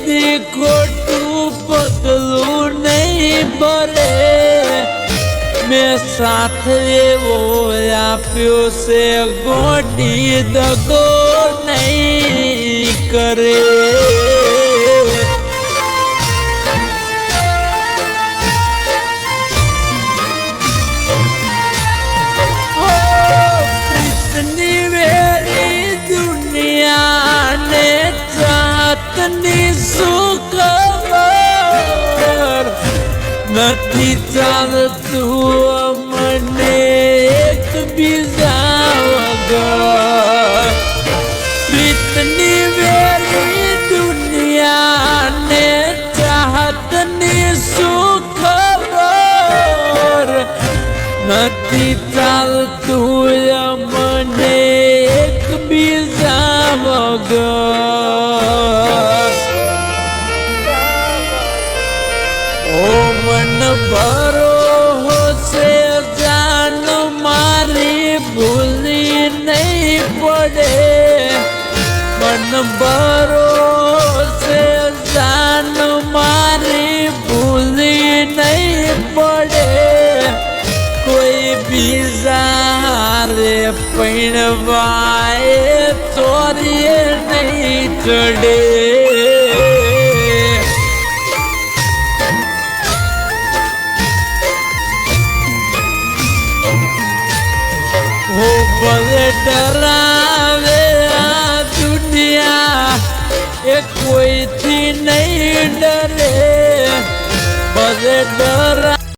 દી ખોટું પગલું નહીં ભરે મેં સાથ એવો આપ્યો છે ગોટી દગો નહીં કરે નથી ચાલતું મને એક બીજા વગર પ્રીતની વેરી દુનિયાને ચાહતની શું ખબર નથી ચાલતું મને એક બીજા વગર મન ભરોસે જાન મારી ભૂલી નહીં પડે મન ભરોસે જાન મારી ભૂલી નહીં પડે કોઈ બીજા રે પૈણવાએ ચોરીએ નહીં ચડે ભલે ડરાવે આ દુનિયા એ કોઈથી નહીં ડરે ભલે ડરા